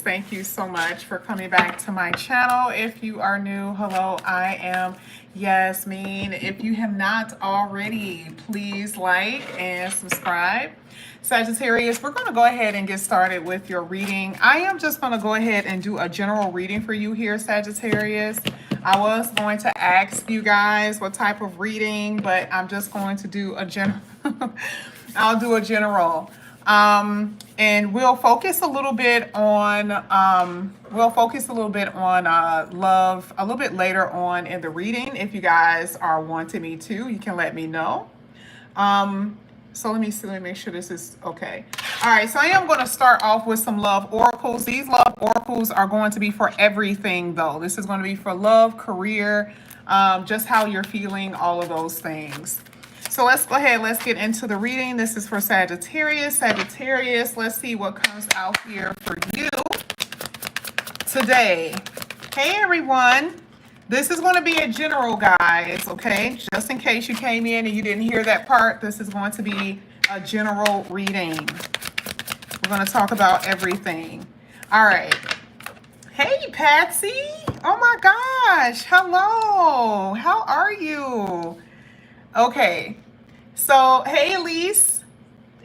thank you so much for coming back to my channel. If you are new, hello, I am Yasmin. If you have not already, please like and subscribe. Sagittarius, we're going to go ahead and get started with your reading. I am just going to go ahead and do a general reading for you here, Sagittarius. I was going to ask you guys what type of reading, but I'm just going to do a general. I'll do a general. And we'll focus a little bit on love a little bit later on in the reading. If you guys are wanting me to, you can let me know. So let me make sure this is okay. All right, so I am going to start off with some love oracles. These love oracles are going to be for everything, though. This is going to be for love, career, just how you're feeling, all of those things. So let's go ahead, let's get into the reading. This is for Sagittarius. Sagittarius, let's see what comes out here for you today. Hey, everyone. This is going to be a general, guys, okay? Just in case you came in and you didn't hear that part, this is going to be a general reading. We're going to talk about everything. All right. Hey, Patsy. Oh, my gosh. Hello. How are you? Okay. So, hey, Elise.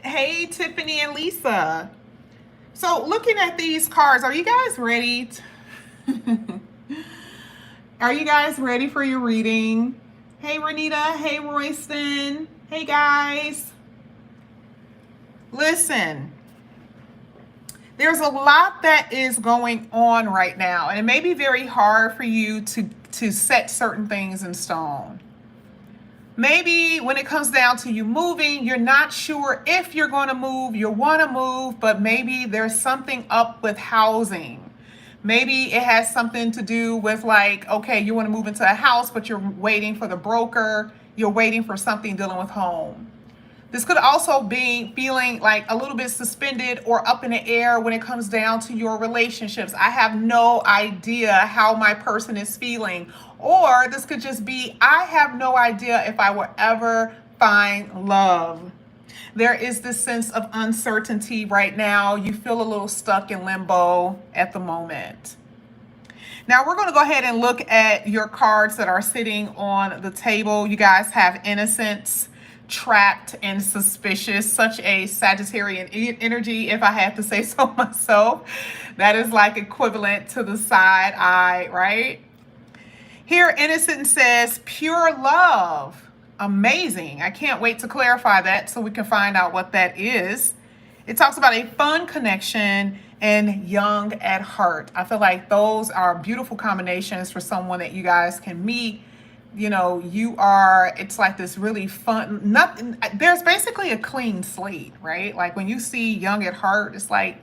Hey, Tiffany and Lisa. So, looking at these cards, are you guys ready? Are you guys ready for your reading? Hey, Renita. Hey, Royston. Hey, guys. Listen, there's a lot that is going on right now, and it may be very hard for you to set certain things in stone. Maybe when it comes down to you moving, you're not sure if you're going to move, you want to move, but maybe there's something up with housing. Maybe it has something to do with like, okay, you want to move into a house, but you're waiting for the broker. You're waiting for something dealing with home. This could also be feeling like a little bit suspended or up in the air when it comes down to your relationships. I have no idea how my person is feeling. Or this could just be, I have no idea if I will ever find love. There is this sense of uncertainty right now. You feel a little stuck in limbo at the moment. Now we're going to go ahead and look at your cards that are sitting on the table. You guys have innocence, trapped, and suspicious. Such a Sagittarian energy, if I have to say so myself. That is like equivalent to the side eye, right? Here, innocence says pure love. Amazing. I can't wait to clarify that so we can find out what that is. It talks about a fun connection and young at heart. I feel like those are beautiful combinations for someone that you guys can meet. You know, it's like this really fun, there's basically a clean slate, right? Like when you see young at heart, it's like,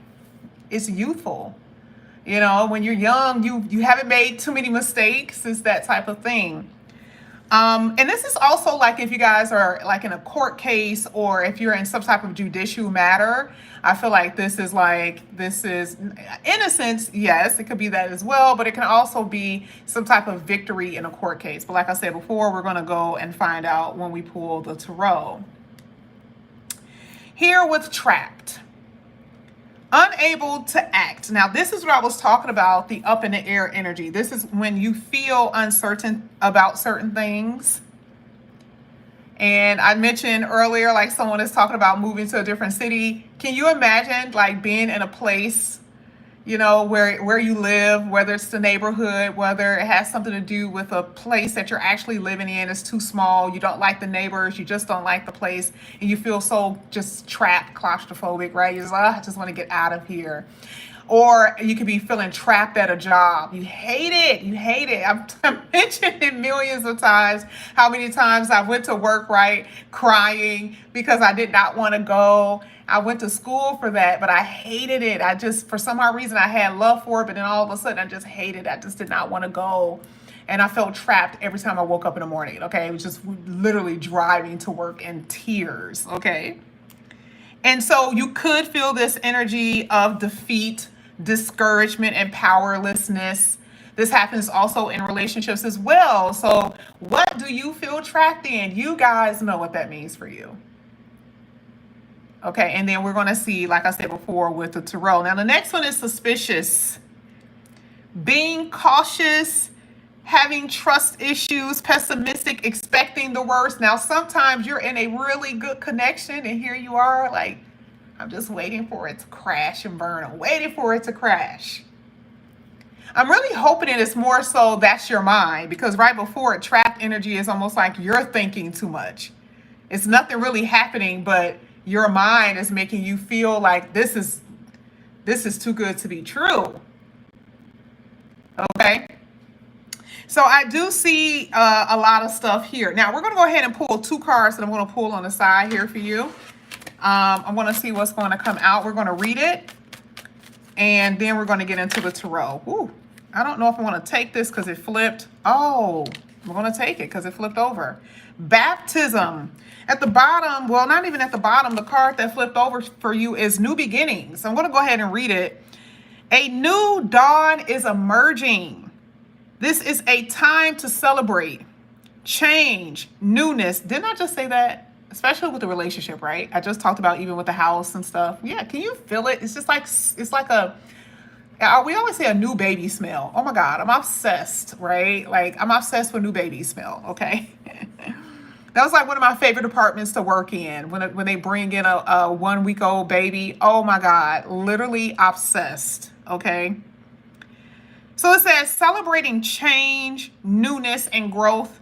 it's youthful. You know, when you're young, you haven't made too many mistakes. It's that type of thing. And this is also like if you guys are like in a court case or if you're in some type of judicial matter, I feel like this is innocence. Yes, it could be that as well, but it can also be some type of victory in a court case. But like I said before, we're going to go and find out when we pull the tarot. Here with trapped. Unable to act. Now, this is what I was talking about, the up in the air energy. This is when you feel uncertain about certain things. And I mentioned earlier, like someone is talking about moving to a different city. Can you imagine like being in a place, you know, where you live, whether it's the neighborhood, whether it has something to do with a place that you're actually living in, it's too small, you don't like the neighbors, you just don't like the place, and you feel so just trapped, claustrophobic, right? You're just like, oh, I just want to get out of here. Or you could be feeling trapped at a job. You hate it. You hate it. I've mentioned it millions of times how many times I went to work, right, crying because I did not want to go. I went to school for that, but I hated it. I just, for some odd reason, I had love for it, but then all of a sudden I just hated it. I just did not want to go. And I felt trapped every time I woke up in the morning, okay? It was just literally driving to work in tears, okay? And so you could feel this energy of defeat, discouragement, and powerlessness. This happens also in relationships as well. So what do you feel trapped in? You guys know what that means for you. Okay, and then we're going to see, like I said before, with the tarot. Now, the next one is suspicious. Being cautious, having trust issues, pessimistic, expecting the worst. Now, sometimes you're in a really good connection, and here you are, like, I'm just waiting for it to crash and burn. I'm waiting for it to crash. I'm really hoping it is more so that's your mind, because right before it, trapped energy is almost like you're thinking too much. It's nothing really happening, but your mind is making you feel like this is too good to be true. Okay. So I do see a lot of stuff here. Now we're going to go ahead and pull 2 cards that I'm going to pull on the side here for you. I want to see what's going to come out. We're going to read it, and then we're going to get into the tarot. Ooh, I don't know if I want to take this because it flipped. Oh, I'm going to take it because it flipped over. Baptism. At the bottom, well, not even at the bottom, the card that flipped over for you is new beginnings. I'm going to go ahead and read it. A new dawn is emerging. This is a time to celebrate change, newness. Didn't I just say that? Especially with the relationship, right? I just talked about even with the house and stuff. Yeah, can you feel it? It's just like, it's like we always say a new baby smell. Oh my God, I'm obsessed, right? Like, I'm obsessed with new baby smell, okay? That was like one of my favorite departments to work in when they bring in a 1-week-old baby. Oh my God, literally obsessed, okay? So it says celebrating change, newness, and growth.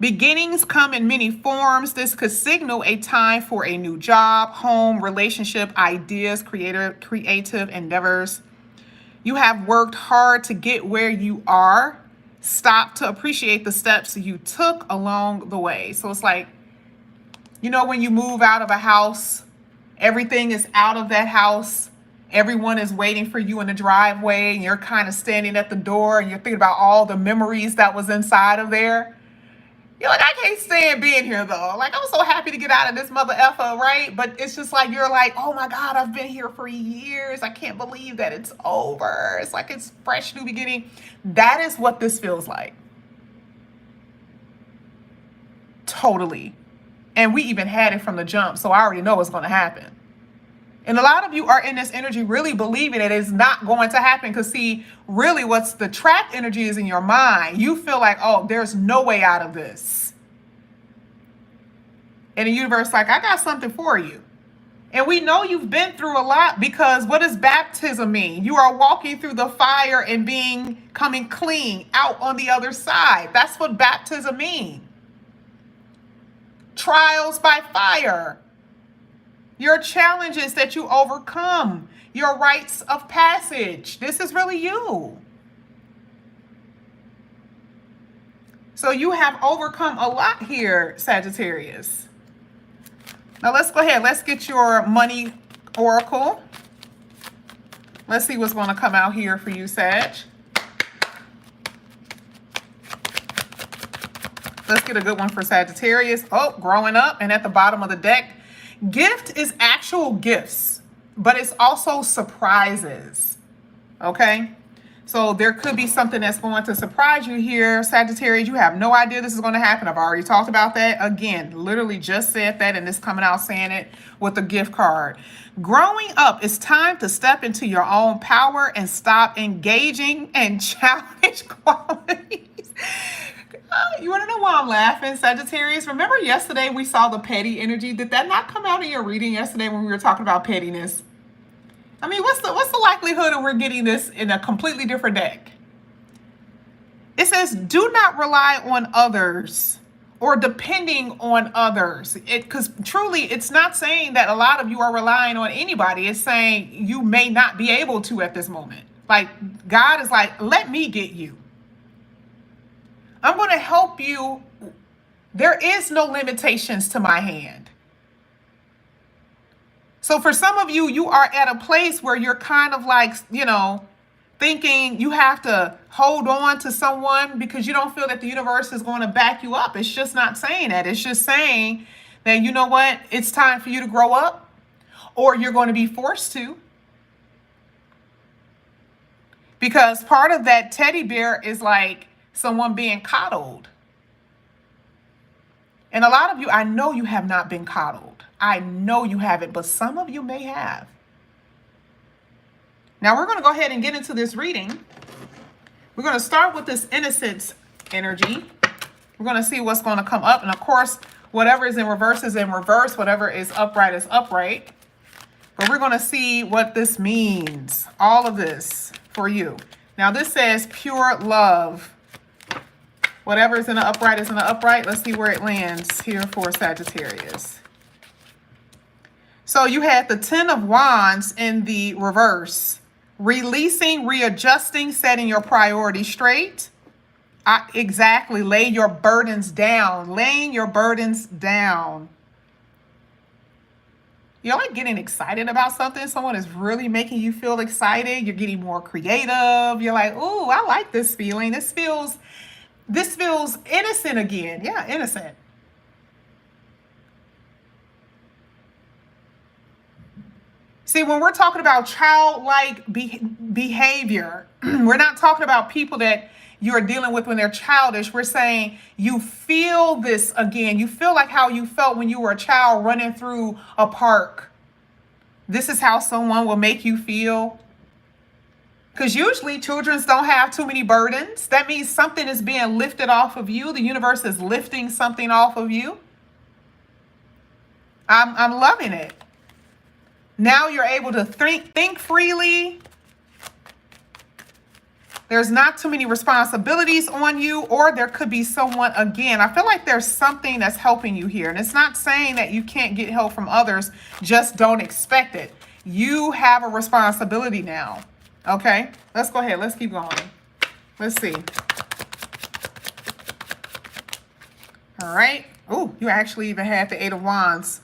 Beginnings come in many forms. This could signal a time for a new job, home, relationship, ideas, creative endeavors. You have worked hard to get where you are. Stop to appreciate the steps you took along the way. So it's like, you know, when you move out of a house, everything is out of that house. Everyone is waiting for you in the driveway, and you're kind of standing at the door, and you're thinking about all the memories that was inside of there. You're like, I can't stand being here though. Like, I'm so happy to get out of this mother effer, right? But it's just like, you're like, oh my God, I've been here for years. I can't believe that it's over. It's like it's fresh new beginning. That is what this feels like. Totally. And we even had it from the jump, so I already know what's going to happen. And a lot of you are in this energy really believing it is not going to happen, because see, really what's the trapped energy is in your mind. You feel like, oh, there's no way out of this. And the universe like, I got something for you. And we know you've been through a lot, because what does baptism mean? You are walking through the fire and coming clean out on the other side. That's what baptism means. Trials by fire. Your challenges that you overcome, your rites of passage. This is really you. So you have overcome a lot here, Sagittarius. Now let's go ahead. Let's get your money oracle. Let's see what's going to come out here for you, Sag. Let's get a good one for Sagittarius. Oh, growing up. And at the bottom of the deck, gift is actual gifts, but it's also surprises, okay? So there could be something that's going to surprise you here, Sagittarius. You have no idea this is going to happen. I've already talked about that. Again, literally just said that, and it's coming out saying it with a gift card. Growing up, it's time to step into your own power and stop engaging in childish qualities. You want to know why I'm laughing, Sagittarius? Remember yesterday we saw the petty energy? Did that not come out in your reading yesterday when we were talking about pettiness? I mean, what's the likelihood of we're getting this in a completely different deck? It says, do not rely on others or depending on others. Because truly, it's not saying that a lot of you are relying on anybody. It's saying you may not be able to at this moment. Like, God is like, let me get you. I'm going to help you. There is no limitations to my hand. So for some of you, you are at a place where you're kind of like, you know, thinking you have to hold on to someone because you don't feel that the universe is going to back you up. It's just not saying that. It's just saying that, you know what, it's time for you to grow up, or you're going to be forced to. Because part of that teddy bear is like someone being coddled. And a lot of you, I know you have not been coddled. I know you haven't, but some of you may have. Now we're going to go ahead and get into this reading. We're going to start with this innocence energy. We're going to see what's going to come up. And of course, whatever is in reverse is in reverse. Whatever is upright is upright. But we're going to see what this means. All of this for you. Now this says pure love. Whatever is in the upright is in the upright. Let's see where it lands here for Sagittarius. So you had the 10 of Wands in the reverse. Releasing, readjusting, setting your priorities straight. Exactly. Lay your burdens down. Laying your burdens down. You're like getting excited about something. Someone is really making you feel excited. You're getting more creative. You're like, ooh, I like this feeling. This feels innocent again. Yeah, innocent. See, when we're talking about childlike behavior, we're not talking about people that you're dealing with when they're childish. We're saying you feel this again. You feel like how you felt when you were a child running through a park. This is how someone will make you feel. Because usually children don't have too many burdens. That means something is being lifted off of you. The universe is lifting something off of you. I'm loving it. Now you're able to think freely. There's not too many responsibilities on you, or there could be someone, again, I feel like there's something that's helping you here. And it's not saying that you can't get help from others, just don't expect it. You have a responsibility now. Okay, let's go ahead. Let's keep going. Let's see. All right. Oh, you actually even had the 8 of Wands.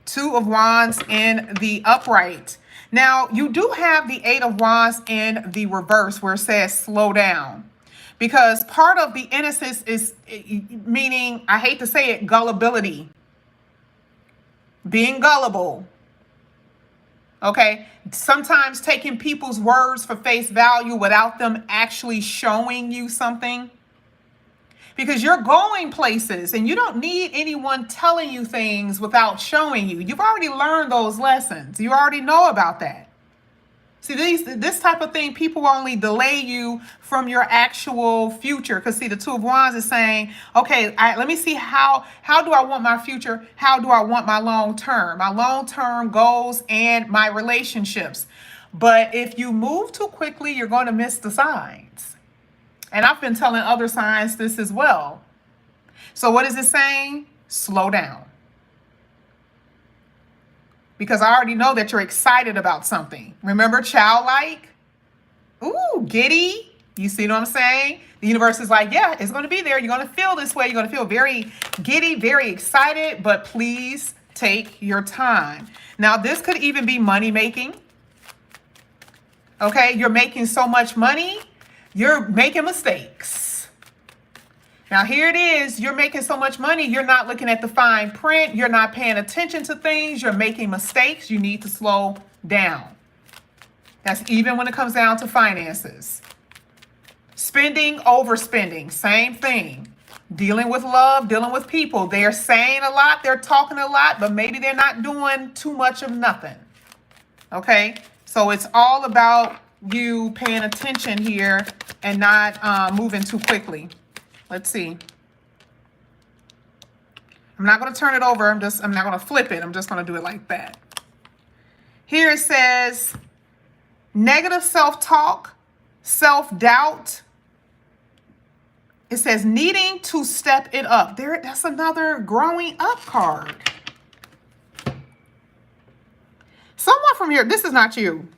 2 of Wands in the upright. Now, you do have the 8 of Wands in the reverse where it says slow down. Because part of the innocence is, meaning, I hate to say it, gullibility. Being gullible. Okay? Sometimes taking people's words for face value without them actually showing you something. Because you're going places and you don't need anyone telling you things without showing you. You've already learned those lessons. You already know about that. See, this type of thing, people will only delay you from your actual future. Because see, the 2 of Wands is saying, okay, let me see how do I want my future? How do I want my long-term goals and my relationships? But if you move too quickly, you're going to miss the signs. And I've been telling other signs this as well. So what is it saying? Slow down. Because I already know that you're excited about something. Remember, childlike? Ooh, giddy. You see what I'm saying? The universe is like, yeah, it's going to be there. You're going to feel this way. You're going to feel very giddy, very excited. But please take your time. Now, this could even be money making. Okay, you're making so much money. You're making mistakes. Now here it is. You're making so much money. You're not looking at the fine print. You're not paying attention to things. You're making mistakes. You need to slow down. That's even when it comes down to finances. Spending, overspending, same thing. Dealing with love, dealing with people. They're saying a lot. They're talking a lot, but maybe they're not doing too much of nothing. Okay. So it's all about you paying attention here and not moving too quickly. Let's see. I'm not going to turn it over. I'm not going to flip it. I'm just going to do it like that. Here it says negative self-talk, self-doubt. It says needing to step it up. That's another growing up card. Someone from here, this is not you.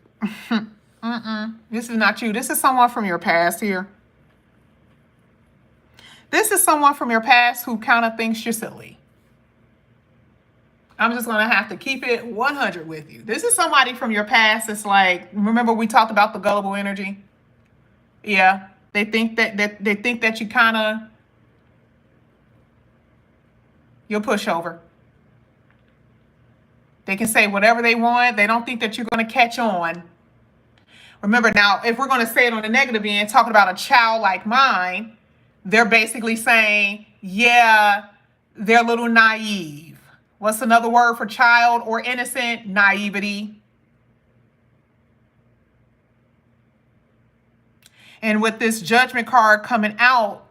This is not you. This is someone from your past here. This is someone from your past who kind of thinks you're silly. I'm just going to have to keep it 100 with you. This is somebody from your past that's like, remember we talked about the gullible energy? Yeah. They think that you kind of, you'll push over. They can say whatever they want. They don't think that you're going to catch on. Remember now, if we're going to say it on the negative end, talking about a childlike mind, they're basically saying, yeah, they're a little naive. What's another word for child or innocent? Naivety. And with this Judgment card coming out,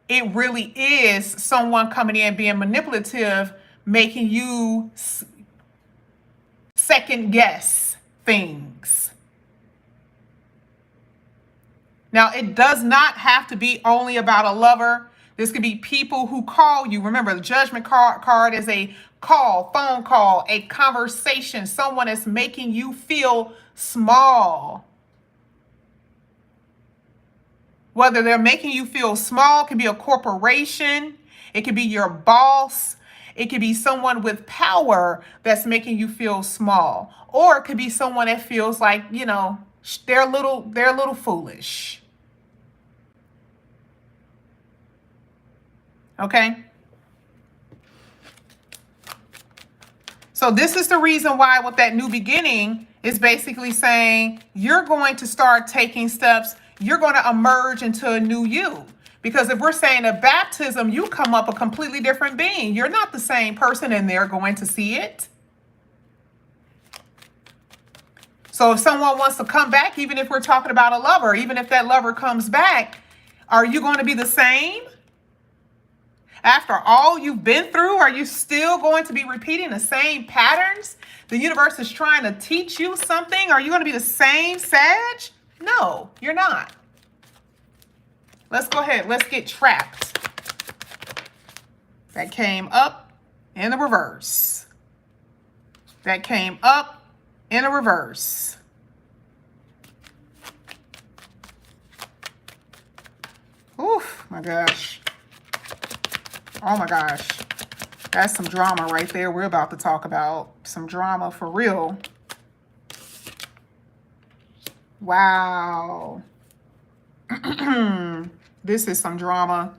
it really is someone coming in being manipulative, making you second guess things. Now, it does not have to be only about a lover. This could be people who call you. Remember, the Judgment card is a call, phone call, a conversation. Someone is making you feel small. Whether they're making you feel small, it could be a corporation. It could be your boss. It could be someone with power that's making you feel small. Or it could be someone that feels like, you know, they're a little foolish. Okay? So this is the reason why with that new beginning is basically saying you're going to start taking steps. You're going to emerge into a new you. Because if we're saying a baptism, you come up a completely different being. You're not the same person and they're going to see it. So if someone wants to come back, even if we're talking about a lover, even if that lover comes back, are you going to be the same? After all you've been through, are you still going to be repeating the same patterns? The universe is trying to teach you something. Are you going to be the same, Sag? No, you're not. Let's go ahead. Let's get trapped. That came up in the reverse. That came up in a reverse. Oof, my gosh. Oh my gosh. That's some drama right there. We're about to talk about some drama for real. Wow. This is some drama.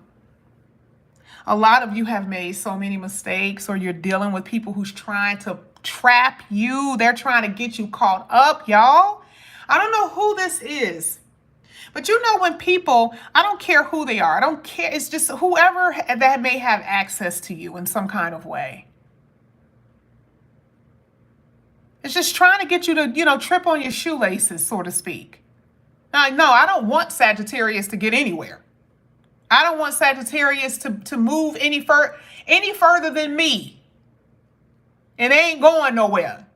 A lot of you have made so many mistakes, or you're dealing with people who's trying to trap you. They're trying to get you caught up, y'all. I don't know who this is, but you know when people, I don't care who they are. I don't care. It's just whoever that may have access to you in some kind of way. It's just trying to get you to, you know, trip on your shoelaces, so to speak. Now, no, I don't want Sagittarius to get anywhere. I don't want Sagittarius to move any further than me. And they ain't going nowhere.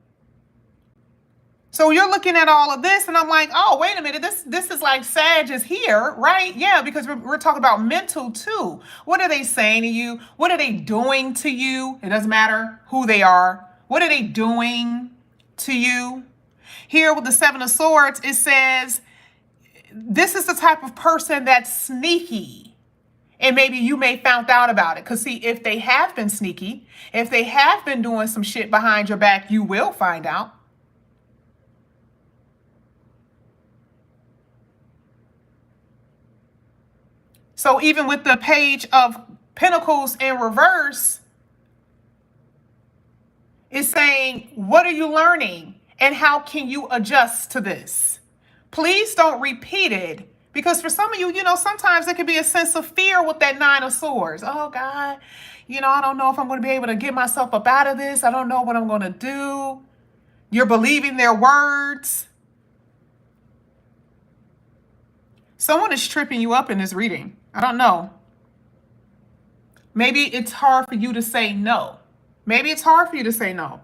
So you're looking at all of this and I'm like, oh, wait a minute. This is like Sag is here, right? Yeah, because we're talking about mental too. What are they saying to you? What are they doing to you? It doesn't matter who they are. What are they doing to you? Here with the Seven of Swords, it says, this is the type of person that's sneaky. And maybe you may found out about it. Because see, if they have been sneaky, if they have been doing some shit behind your back, you will find out. So even with the Page of Pentacles in reverse, it's saying, what are you learning? And how can you adjust to this? Please don't repeat it. Because for some of you, you know, sometimes there could be a sense of fear with that Nine of Swords. Oh, God, you know, I don't know if I'm going to be able to get myself up out of this. I don't know what I'm going to do. You're believing their words. Someone is tripping you up in this reading. I don't know. Maybe it's hard for you to say no. Maybe it's hard for you to say no.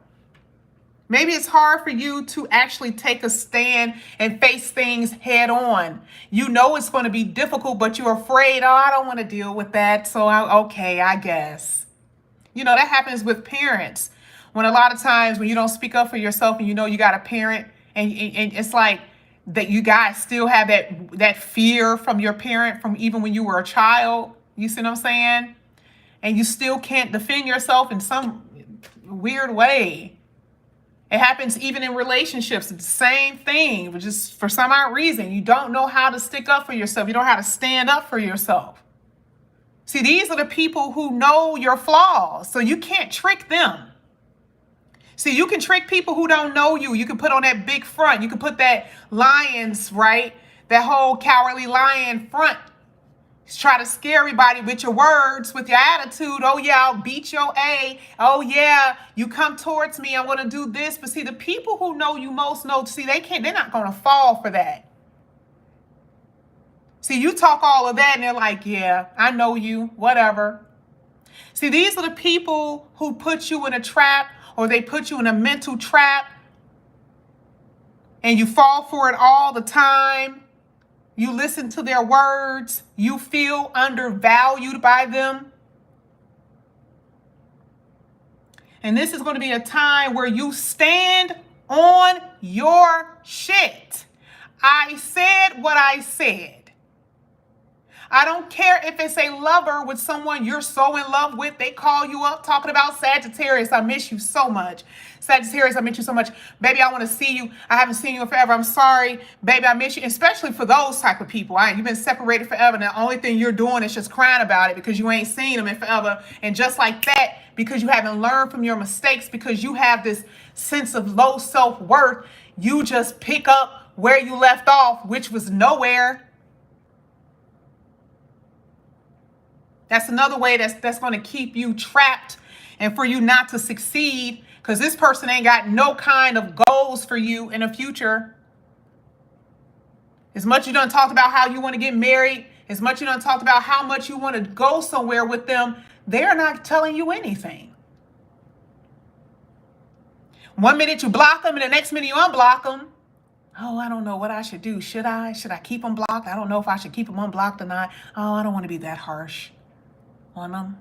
Maybe it's hard for you to actually take a stand and face things head on. You know it's going to be difficult, but you're afraid, oh, I don't want to deal with that. So, okay, I guess. You know, that happens with parents. When a lot of times when you don't speak up for yourself and you know you got a parent and it's like that you guys still have that fear from your parent from even when you were a child. You see what I'm saying? And you still can't defend yourself in some weird way. It happens even in relationships. It's the same thing, but just for some odd reason, you don't know how to stick up for yourself. You don't know how to stand up for yourself. See, these are the people who know your flaws, so you can't trick them. See, you can trick people who don't know you. You can put on that big front. You can put that lion's, right? That whole cowardly lion front Try to scare everybody with your words, with your attitude. Oh yeah, I'll beat your A. Oh yeah, you come towards me, I'm gonna do this. But see, the people who know you most know, see, they're not gonna fall for that. See, you talk all of that and they're like, yeah, I know you, whatever. See, these are the people who put you in a trap, or they put you in a mental trap, and you fall for it all the time. You listen to their words. You feel undervalued by them. And this is going to be a time where you stand on your shit. I said what I said. I don't care if it's a lover with someone you're so in love with. They call you up talking about Sagittarius. I miss you so much. Sagittarius, I miss you so much. Baby, I want to see you. I haven't seen you in forever. I'm sorry. Baby, I miss you. Especially for those type of people. You've been separated forever. And the only thing you're doing is just crying about it because you ain't seen them in forever. And just like that, because you haven't learned from your mistakes, because you have this sense of low self-worth, you just pick up where you left off, which was nowhere. That's another way that's going to keep you trapped and for you not to succeed, because this person ain't got no kind of goals for you in the future. As much you done talked about how you want to get married, as much you done talked about how much you want to go somewhere with them, they're not telling you anything. One minute you block them and the next minute you unblock them. Oh, I don't know what I should do. Should I keep them blocked? I don't know if I should keep them unblocked or not. Oh, I don't want to be that harsh on them.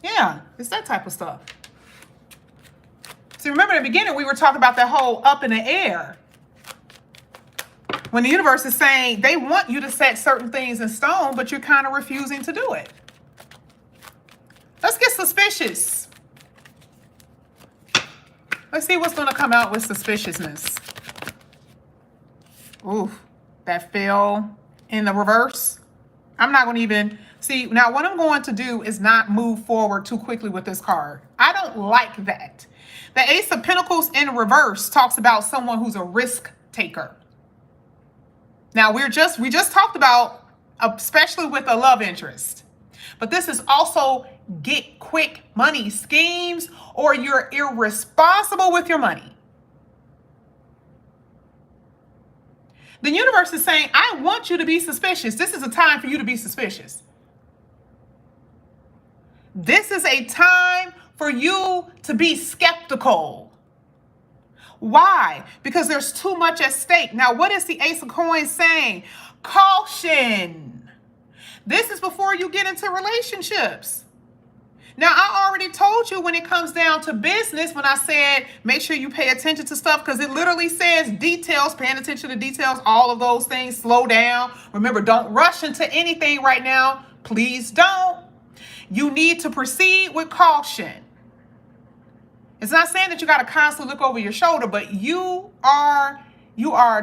Yeah, it's that type of stuff. See, remember in the beginning, we were talking about that whole up in the air. When the universe is saying they want you to set certain things in stone, but you're kind of refusing to do it. Let's get suspicious. Let's see what's going to come out with suspiciousness. Ooh, that fell in the reverse. I'm not going to even see. Now, what I'm going to do is not move forward too quickly with this card. I don't like that. The Ace of Pentacles in reverse talks about someone who's a risk taker. Now, we just talked about, especially with a love interest, but this is also get quick money schemes, or you're irresponsible with your money. The universe is saying, I want you to be suspicious. This is a time for you to be suspicious. This is a time for you to be skeptical. Why? Because there's too much at stake. Now, what is the Ace of Coins saying? Caution. This is before you get into relationships. Now, I already told you when it comes down to business, when I said make sure you pay attention to stuff, because it literally says details, paying attention to details, all of those things, slow down. Remember, don't rush into anything right now. Please don't. You need to proceed with caution. It's not saying that you got to constantly look over your shoulder, but you are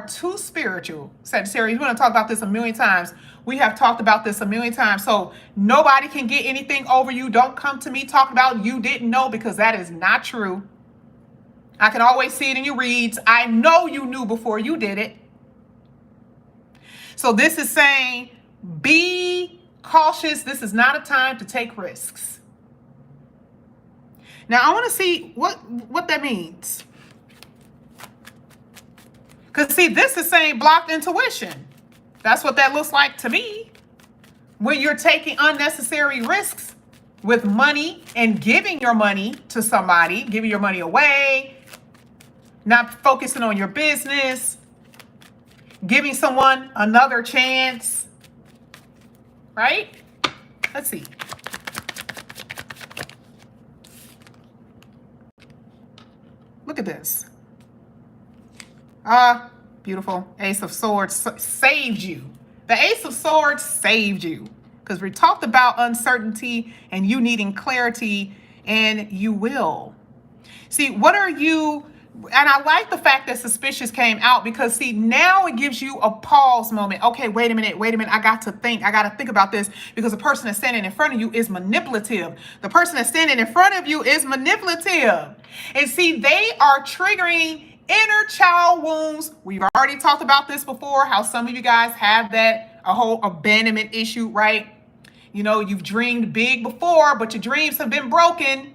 too spiritual, Sagittarius. We're going to talk about this a million times. We have talked about this a million times. So nobody can get anything over you. Don't come to me talking about you didn't know, because that is not true. I can always see it in your reads. I know you knew before you did it. So this is saying be cautious. This is not a time to take risks. Now, I want to see what that means. Because, see, this is saying blocked intuition. That's what that looks like to me. When you're taking unnecessary risks with money and giving your money to somebody, giving your money away, not focusing on your business, giving someone another chance, right? Let's see. Look at this. Beautiful. Ace of Swords saved you. The Ace of Swords saved you, because we talked about uncertainty and you needing clarity, and you will. See, what are you, and I like the fact that suspicious came out, because see, now it gives you a pause moment. Okay, wait a minute. I got to think about this, because the person that's standing in front of you is manipulative. The person that's standing in front of you is manipulative. And see, they are triggering inner child wounds. We've already talked about this before, how some of you guys have that a whole abandonment issue, right? You know, you've dreamed big before, but your dreams have been broken.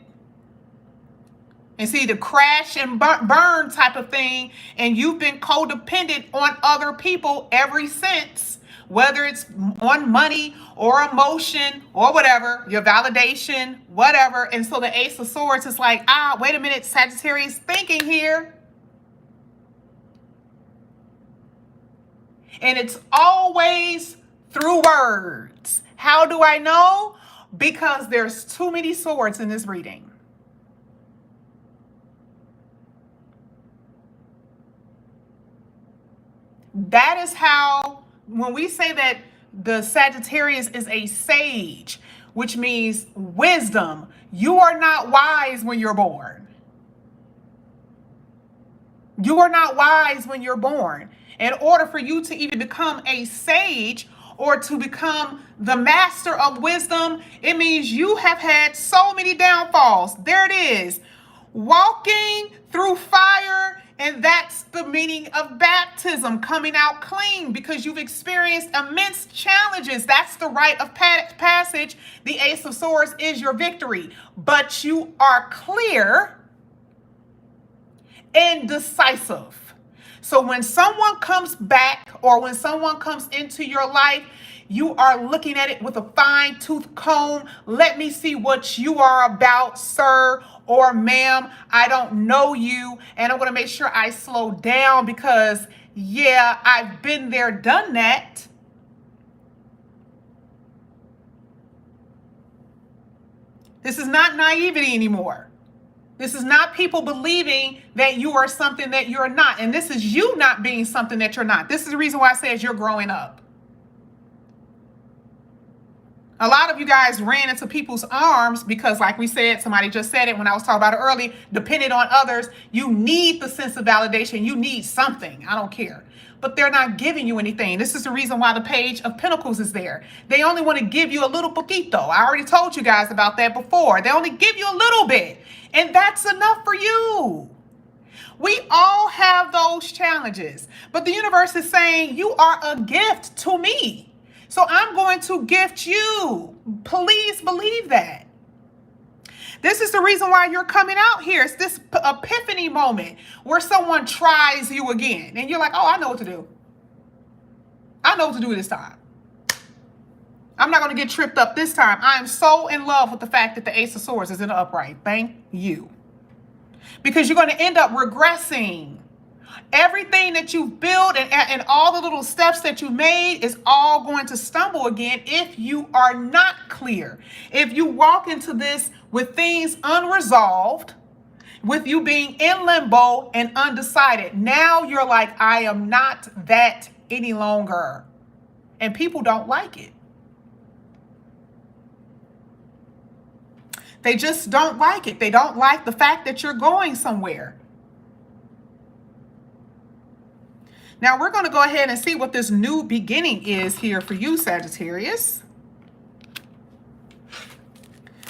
And see, the crash and burn type of thing, and you've been codependent on other people ever since, whether it's on money or emotion or whatever, your validation, whatever. And so the Ace of Swords is like, wait a minute, Sagittarius thinking here. And it's always through words. How do I know? Because there's too many swords in this reading. That is how, when we say that the Sagittarius is a sage, which means wisdom, you are not wise when you're born. You are not wise when you're born. In order for you to even become a sage or to become the master of wisdom, it means you have had so many downfalls. There it is. Walking through fire, and that's the meaning of baptism, coming out clean because you've experienced immense challenges. That's the rite of passage. The Ace of Swords is your victory, but you are clear and decisive. So when someone comes back or when someone comes into your life, you are looking at it with a fine-tooth comb. Let me see what you are about, sir or ma'am. I don't know you, and I'm going to make sure I slow down because, yeah, I've been there, done that. This is not naivety anymore. This is not people believing that you are something that you're not. And this is you not being something that you're not. This is the reason why I say you're growing up. A lot of you guys ran into people's arms because, like we said, somebody just said it when I was talking about it early, dependent on others. You need the sense of validation. You need something. I don't care. But they're not giving you anything. This is the reason why the Page of Pentacles is there. They only want to give you a little poquito. I already told you guys about that before. They only give you a little bit. And that's enough for you. We all have those challenges. But the universe is saying you are a gift to me. So I'm going to gift you. Please believe that. This is the reason why you're coming out here. It's this epiphany moment where someone tries you again. And you're like, oh, I know what to do. I know what to do this time. I'm not going to get tripped up this time. I am so in love with the fact that the Ace of Swords is in the upright. Thank you. Because you're going to end up regressing. Everything that you've built and all the little steps that you made is all going to stumble again if you are not clear. If you walk into this with things unresolved, with you being in limbo and undecided, now you're like, I am not that any longer. And people don't like it. They just don't like it. They don't like the fact that you're going somewhere. Now we're going to go ahead and see what this new beginning is here for you, Sagittarius.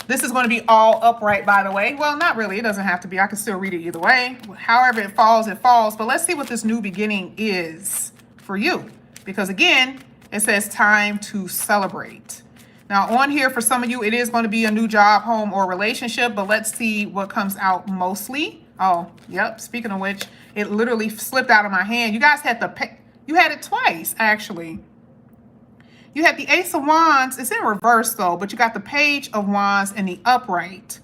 This is going to be all upright, by the way. Well, not really. It doesn't have to be. I can still read it either way. However it falls, it falls. But let's see what this new beginning is for you. Because again, it says time to celebrate. Now on here, for some of you, it is going to be a new job, home, or relationship. But let's see what comes out mostly. Oh, yep. Speaking of which, it literally slipped out of my hand. You guys had you had it twice, actually. You had the Ace of Wands. It's in reverse, though, but you got the Page of Wands in the upright.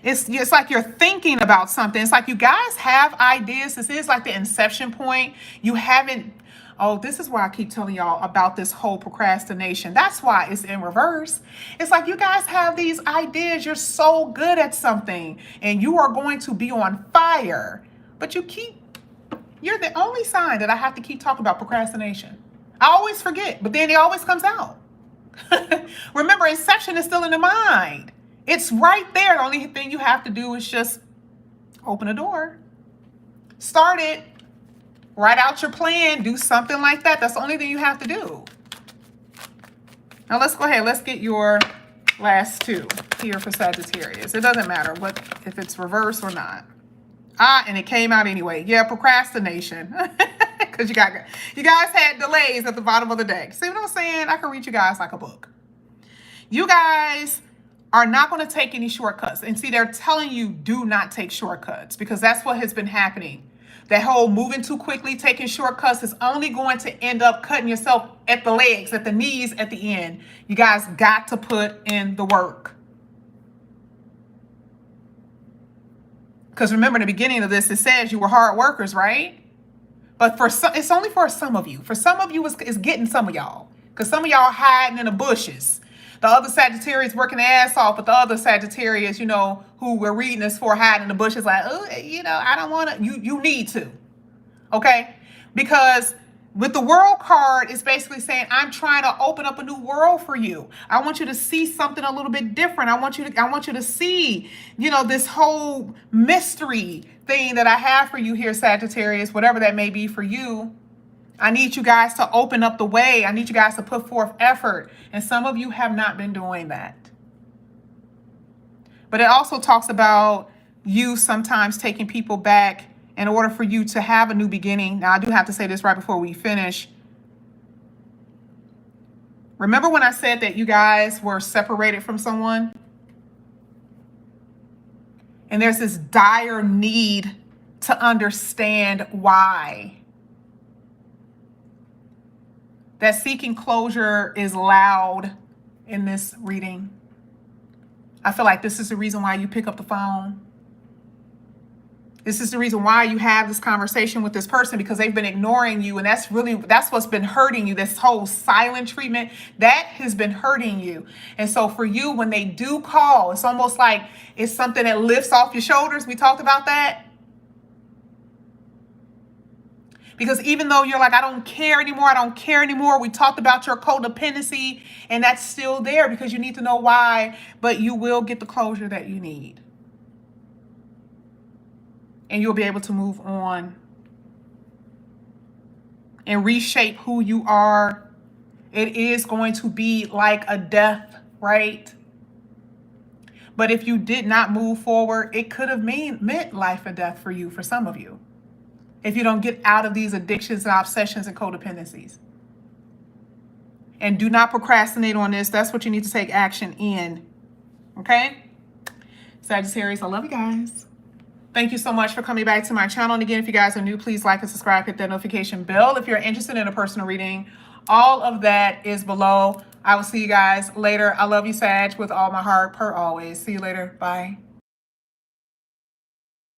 It's like you're thinking about something. It's like you guys have ideas. This is like the inception point. You haven't... Oh, this is why I keep telling y'all about this whole procrastination. That's why it's in reverse. It's like you guys have these ideas. You're so good at something, and you are going to be on fire. But you're the only sign that I have to keep talking about procrastination. I always forget, but then it always comes out. Remember, inception is still in the mind. It's right there. The only thing you have to do is just open a door. Start it. Write out your plan. Do something like that. That's the only thing you have to do. Now let's go ahead. Let's get your last two here for Sagittarius. It doesn't matter if it's reverse or not. And it came out anyway. Yeah, procrastination. Because you guys had delays at the bottom of the deck. See what I'm saying? I can read you guys like a book. You guys are not going to take any shortcuts. And see, they're telling you do not take shortcuts because that's what has been happening. That whole moving too quickly, taking shortcuts is only going to end up cutting yourself at the legs, at the knees, at the end. You guys got to put in the work. Because remember, in the beginning of this, it says you were hard workers, right? But for some, it's only for some of you. For some of you, it's getting some of y'all. Because some of y'all hiding in the bushes. The other Sagittarius working their ass off, but the other Sagittarius, you know, who we're reading this for hiding in the bushes like, oh, you know, I don't want to. You need to. Okay? Because with the world card, it's basically saying, I'm trying to open up a new world for you. I want you to see something a little bit different. I want you to see, you know, this whole mystery thing that I have for you here, Sagittarius, whatever that may be for you. I need you guys to open up the way. I need you guys to put forth effort. And some of you have not been doing that. But it also talks about you sometimes taking people back in order for you to have a new beginning. Now, I do have to say this right before we finish. Remember when I said that you guys were separated from someone? And there's this dire need to understand why. That seeking closure is loud in this reading. I feel like this is the reason why you pick up the phone. This is the reason why you have this conversation with this person, because they've been ignoring you. And that's what's been hurting you. This whole silent treatment, that has been hurting you. And so for you, when they do call, it's almost like it's something that lifts off your shoulders. We talked about that. Because even though you're like, I don't care anymore. We talked about your codependency, and that's still there because you need to know why, but you will get the closure that you need. And you'll be able to move on and reshape who you are. It is going to be like a death, right? But if you did not move forward, it could have meant life or death for you, for some of you. If you don't get out of these addictions and obsessions and codependencies. And do not procrastinate on this. That's what you need to take action in. Okay? Sagittarius, I love you guys. Thank you so much for coming back to my channel. And again, if you guys are new, please like and subscribe, hit that notification bell. If you're interested in a personal reading, all of that is below. I will see you guys later. I love you, Sag, with all my heart, per always. See you later. Bye.